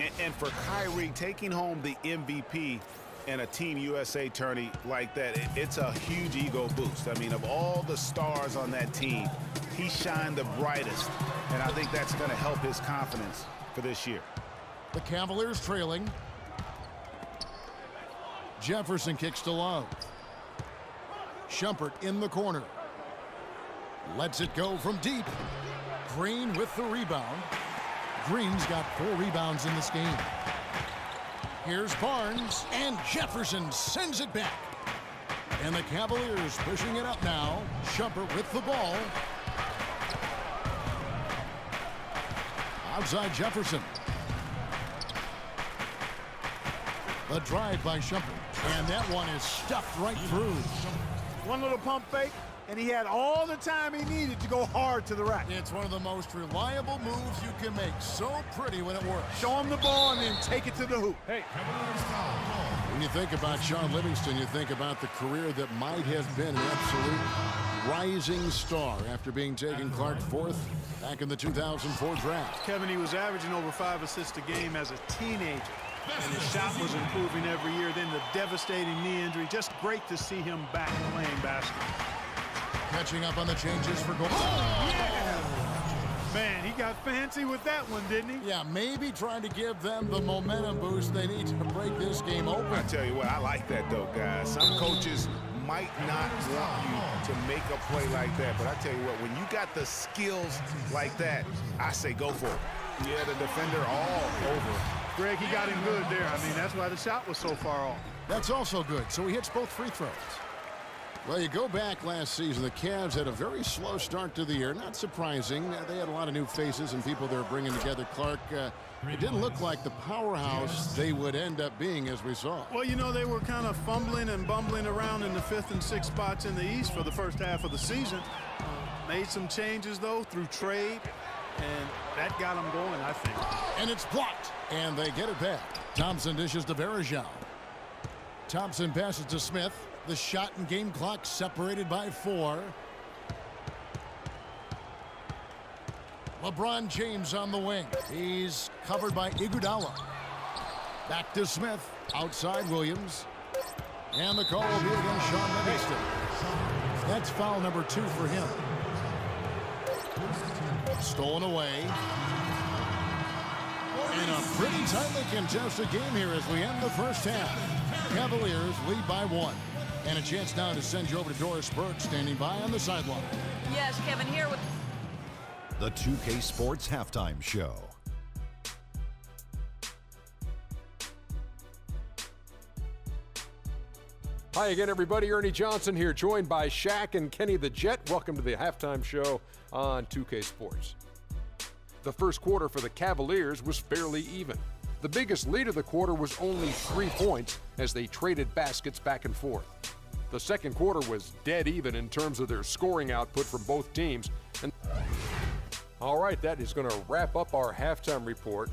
And for Kyrie, taking home the MVP in a Team USA tourney like that, it's a huge ego boost. I mean, of all the stars on that team, he shined the brightest, and I think that's going to help his confidence for this year. The Cavaliers trailing. Jefferson kicks to Love. Shumpert in the corner. Lets it go from deep. Green with the rebound. Green's got 4 rebounds in this game. Here's Barnes, and Jefferson sends it back. And the Cavaliers pushing it up now. Shumpert with the ball. Outside Jefferson. The drive by Shumpert. And that one is stuffed right through. One little pump fake, and he had all the time he needed to go hard to the rack. It's one of the most reliable moves you can make. So pretty when it works. Show him the ball and then take it to the hoop. Hey, When you think about Shaun Livingston, you think about the career that might have been an absolute rising star after being taken Clark 4th back in the 2004 draft. Kevin, he was averaging over 5 assists a game as a teenager, and his shot was improving every year. Then the devastating knee injury. Just great to see him back playing basketball. Catching up on the changes for goal. Oh, yeah! Man, he got fancy with that one, didn't he? Yeah, maybe trying to give them the momentum boost they need to break this game open. I tell you what, I like that, though, guys. Some coaches might not want you to make a play like that, but I tell you what, when you got the skills like that, I say go for it. Yeah, the defender all over it. Greg, he got him good there. I mean, that's why the shot was so far off. That's also good, so he hits both free throws. Well, you go back last season, the Cavs had a very slow start to the year. Not surprising. They had a lot of new faces and people they were bringing together. Clark, it didn't look like the powerhouse they would end up being, as we saw. Well, you know, they were kind of fumbling and bumbling around in the 5th and 6th spots in the East for the first half of the season. Made some changes, though, through trade, and that got them going, I think. And it's blocked, and they get it back. Thompson dishes to Varejao. Thompson passes to Smith. The shot and game clock separated by 4. LeBron James on the wing. He's covered by Iguodala. Back to Smith. Outside Williams. And the call will be against Shaun Livingston. That's foul number 2 for him. Stolen away. In a pretty tightly contested game here as we end the first half. Cavaliers lead by 1. And a chance now to send you over to Doris Burke, standing by on the sideline. Yes, Kevin, here with the 2K Sports Halftime Show. Hi again, everybody. Ernie Johnson here, joined by Shaq and Kenny the Jet. Welcome to the Halftime Show on 2K Sports. The first quarter for the Cavaliers was fairly even. The biggest lead of the quarter was only 3 points as they traded baskets back and forth. The second quarter was dead even in terms of their scoring output from both teams. And all right, that is going to wrap up our halftime report.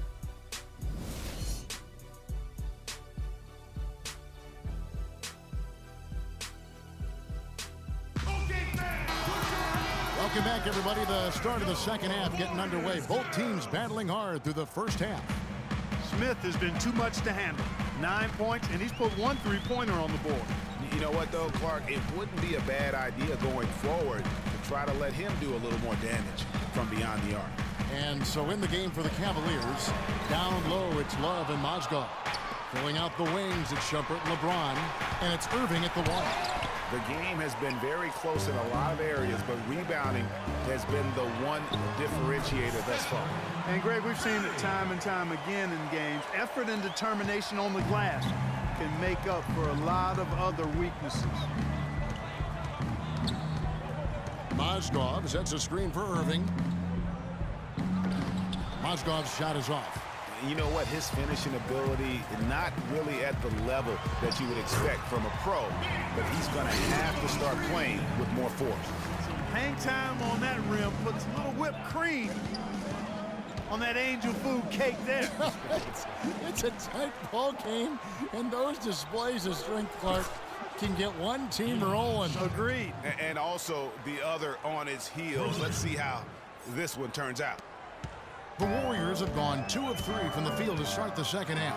Welcome back, everybody. The start of the second half getting underway. Both teams battling hard through the first half. Smith has been too much to handle. 9 points, and he's put 1 3-pointer on the board. You know what, though, Clark? It wouldn't be a bad idea going forward to try to let him do a little more damage from beyond the arc. And so in the game for the Cavaliers, down low, it's Love and Mozgov. Filling out the wings, it's Shumpert and LeBron, and it's Irving at the 1. The game has been very close in a lot of areas, but rebounding has been the one differentiator thus far. And, Greg, we've seen it time and time again in games. Effort and determination on the glass can make up for a lot of other weaknesses. Mozgov sets a screen for Irving. Mozgov's shot is off. You know what? His finishing ability not really at the level that you would expect from a pro, but he's going to have to start playing with more force. Hang time on that rim puts a little whipped cream on that angel food cake there. it's a tight ball game, and those displays of strength, Clark, can get one team rolling. Agreed. And also the other on its heels. Let's see how this one turns out. The Warriors have gone 2 of 3 from the field to start the second half.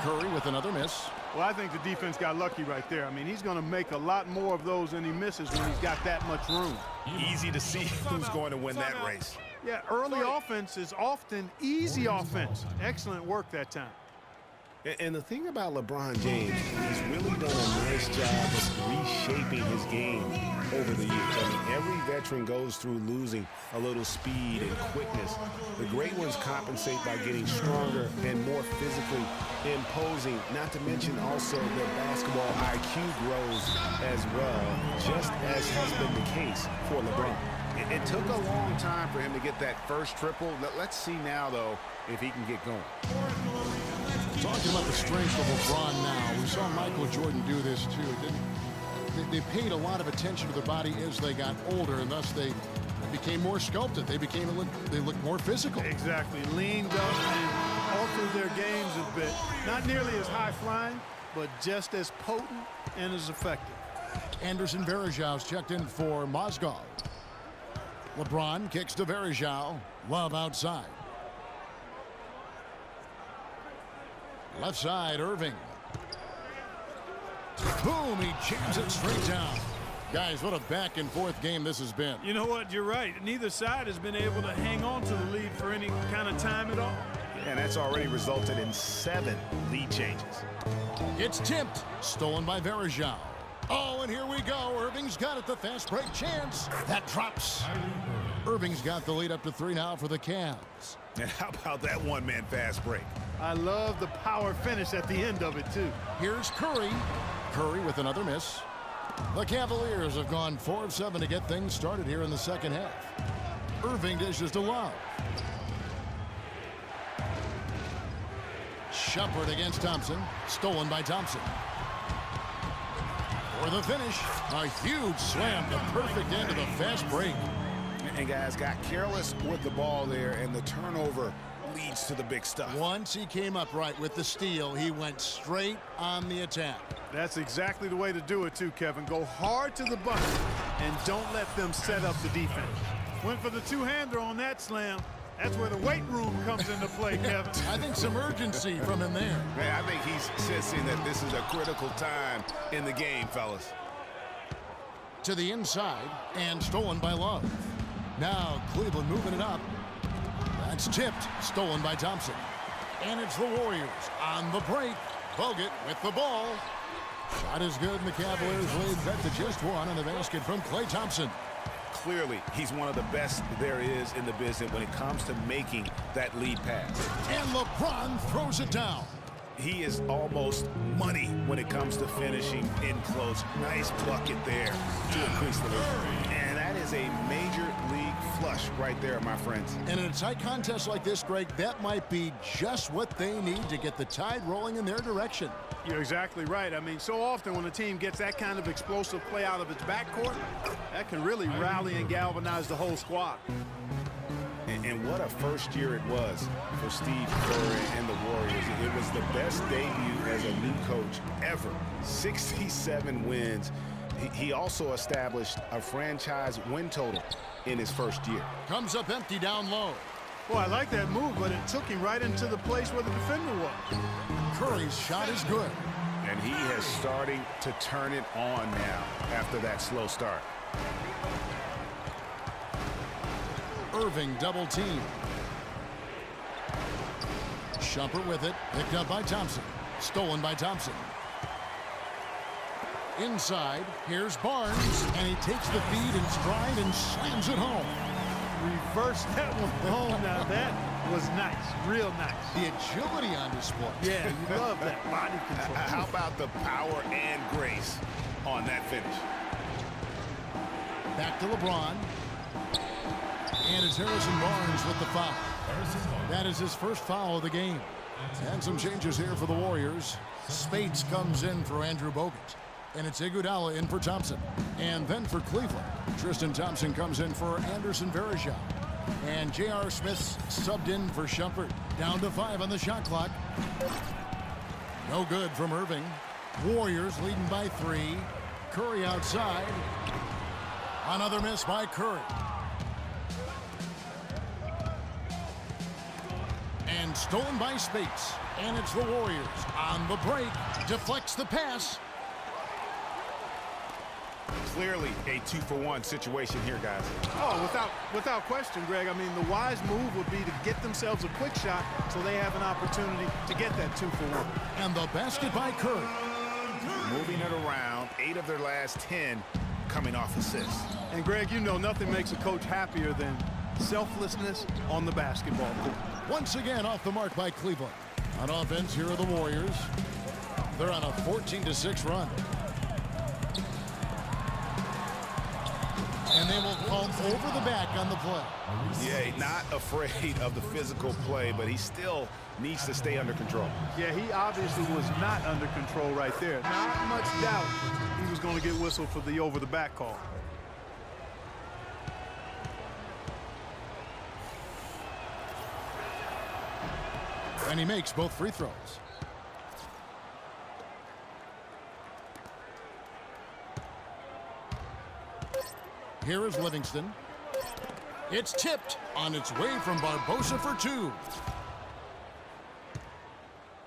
Curry with another miss. Well, I think the defense got lucky right there. I mean, he's going to make a lot more of those than he misses when he's got that much room. Easy to see who's going to win that race. Yeah, early offense is often easy offense. Excellent work that time. And the thing about LeBron James, he's really done a nice job of reshaping his game over the years. I mean, every veteran goes through losing a little speed and quickness. The great ones compensate by getting stronger and more physically imposing, not to mention also their basketball IQ grows as well, just as has been the case for LeBron. It took a long time for him to get that first triple. Let's see now, though, if he can get going. Talking about the strength of LeBron now, we saw Michael Jordan do this too. They paid a lot of attention to their body as they got older, and thus they became more sculpted. They looked more physical. Exactly. Leaned up and altered their games a bit. Not nearly as high flying, but just as potent and as effective. Anderson Varejão's checked in for Mozgov. LeBron kicks to Varejão. Love outside. Left side, Irving. Boom, he jams it straight down. Guys, what a back and forth game this has been. You know what? You're right. Neither side has been able to hang on to the lead for any kind of time at all. And that's already resulted in 7 lead changes. It's tipped. Stolen by Varejão. Oh, and here we go. Irving's got it. The fast break chance. That drops. Irving's got the lead up to 3 now for the Cavs. And how about that one-man fast break? I love the power finish at the end of it, too. Here's Curry. Curry with another miss. The Cavaliers have gone 4 of 7 to get things started here in the second half. Irving dishes to Love. Shumpert against Thompson. Stolen by Thompson. For the finish, a huge slam, the perfect end of the fast break. And guys got careless with the ball there, and the turnover leads to the big stuff. Once he came up right with the steal, he went straight on the attack. That's exactly the way to do it, too, Kevin. Go hard to the bucket and don't let them set up the defense. Went for the two-hander on that slam. That's where the weight room comes into play, Kevin. I think some urgency from him there. Man, I think he's sensing that this is a critical time in the game, fellas. To the inside, and stolen by Love. Now Cleveland moving it up. That's tipped, stolen by Thompson. And it's the Warriors on the break. Bogut with the ball. Shot is good, and the Cavaliers lead that to just 1 on the basket from Klay Thompson. Clearly, he's one of the best there is in the business when it comes to making that lead pass. And LeBron throws it down. He is almost money when it comes to finishing in close. Nice bucket there to increase the lead. And that is a major league flush right there, my friends. And in a tight contest like this, Greg, that might be just what they need to get the tide rolling in their direction. You're exactly right. I mean, so often when a team gets that kind of explosive play out of its backcourt, that can really rally and galvanize the whole squad. And what a first year it was for Steve Kerr and the Warriors. It was the best debut as a new coach ever. 67 wins. He also established a franchise win total in his first year. Comes up empty down low. Boy, I like that move, but it took him right into the place where the defender was. Curry's shot is good. And he is starting to turn it on now after that slow start. Irving double team. Shumpert with it. Picked up by Thompson. Stolen by Thompson. Inside, here's Barnes, and he takes the feed in stride and slams it home. Reverse that one home. Now that was nice, real nice. The agility on display. Yeah, you love that body control. How about the power and grace on that finish? Back to LeBron. And it's Harrison Barnes with the foul. That is his first foul of the game. And some changes here for the Warriors. Spates comes in for Andrew Bogut. And it's Iguodala in for Thompson. And then for Cleveland, Tristan Thompson comes in for Anderson Varejão. And J.R. Smith's subbed in for Shumpert. Down to 5 on the shot clock. No good from Irving. Warriors leading by 3. Curry outside. Another miss by Curry. And stolen by Spates. And it's the Warriors on the break. Deflects the pass. Clearly a 2-for-1 situation here, guys. Oh, without question, Greg. I mean, the wise move would be to get themselves a quick shot so they have an opportunity to get that 2-for-1. And the basket by Curry. Moving it around, 8 of their last 10 coming off assists. And Greg, you know nothing makes a coach happier than selflessness on the basketball court. Once again off the mark by Cleveland. On offense, here are the Warriors. They're on a 14-6 run. And they will call over the back on the play. Yeah, not afraid of the physical play, but he still needs to stay under control. Yeah, he obviously was not under control right there. Not much doubt he was going to get whistled for the over-the-back call. And he makes both free throws. Here is Livingston. It's tipped on its way from Barbosa for 2.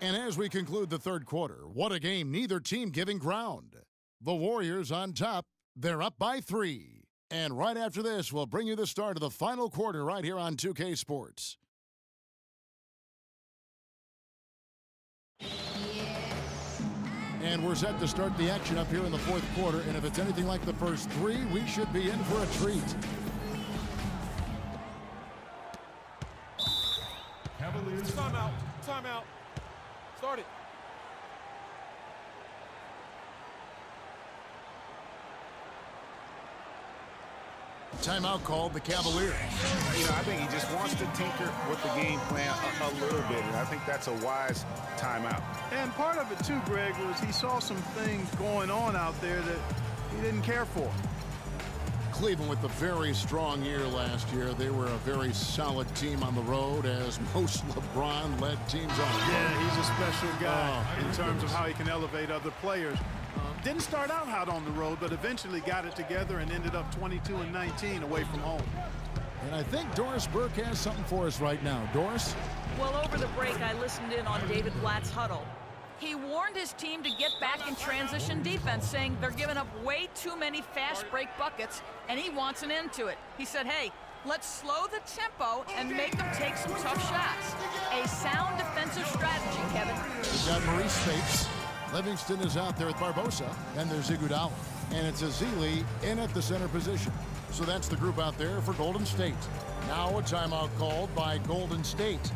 And as we conclude the third quarter, what a game, neither team giving ground. The Warriors on top, they're up by 3. And right after this, we'll bring you the start of the final quarter right here on 2K Sports. And we're set to start the action up here in the fourth quarter. And if it's anything like the first 3, we should be in for a treat. Cavaliers. Timeout. Timeout. Start it. Timeout called the Cavaliers. You know, I think he just wants to tinker with the game plan a little bit, and I think that's a wise timeout. And part of it, too, Greg, was he saw some things going on out there that he didn't care for. Cleveland with a very strong year last year. They were a very solid team on the road, as most LeBron-led teams are. Yeah, he's a special guy in terms of how he can elevate other players. Didn't start out hot on the road, but eventually got it together and ended up 22-19 away from home. And I think Doris Burke has something for us right now. Doris? Well, over the break, I listened in on David Blatt's huddle. He warned his team to get back in transition defense, saying they're giving up way too many fast break buckets, and he wants an end to it. He said, hey, let's slow the tempo and make them take some tough shots. A sound defensive strategy, Kevin. We've got Maurice Spates. Livingston is out there with Barbosa, and there's Iguodala. And it's Ezeli in at the center position. So that's the group out there for Golden State. Now a timeout called by Golden State.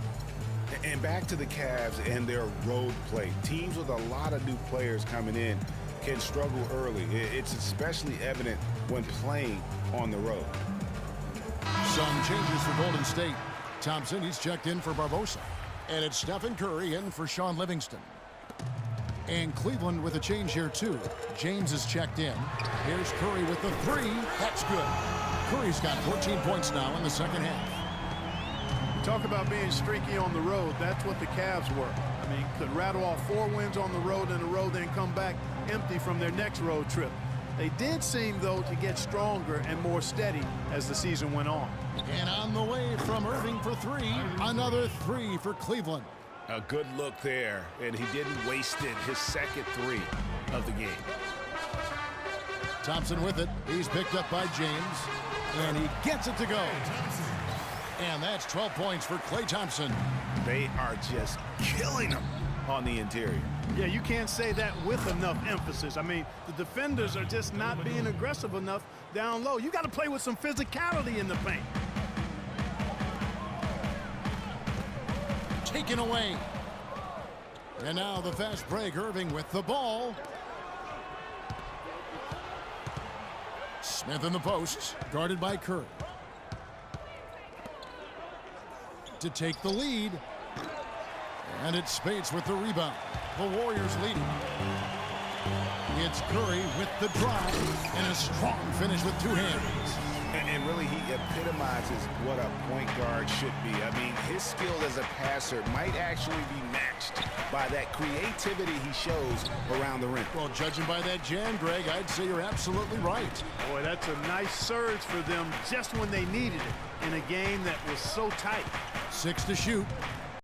And back to the Cavs and their road play. Teams with a lot of new players coming in can struggle early. It's especially evident when playing on the road. Some changes for Golden State. Thompson, he's checked in for Barbosa. And it's Stephen Curry in for Sean Livingston. And Cleveland with a change here, too. James is checked in. Here's Curry with the 3. That's good. Curry's got 14 points now in the second half. Talk about being streaky on the road. That's what the Cavs were. I mean, could rattle off 4 wins on the road in a row, then come back empty from their next road trip. They did seem, though, to get stronger and more steady as the season went on. And on the way from Irving for 3, another 3 for Cleveland. A good look there, and he didn't waste it. His second 3 of the game. Thompson with it. He's picked up by James, and he gets it to go. And that's 12 points for Klay Thompson. They are just killing him on the interior. Yeah, you can't say that with enough emphasis. I mean, the defenders are just not being aggressive enough down low. You got to play with some physicality in the paint. Taken away. And now the fast break. Irving with the ball. Smith in the post, guarded by Curry. To take the lead. And it's Spates with the rebound. The Warriors leading. It's Curry with the drive and a strong finish with 2 hands. And really, he epitomizes what a point guard should be. I mean, his skill as a passer might actually be matched by that creativity he shows around the rim. Well, judging by that jam, Greg, I'd say you're absolutely right. Boy, that's a nice surge for them just when they needed it in a game that was so tight. 6 to shoot.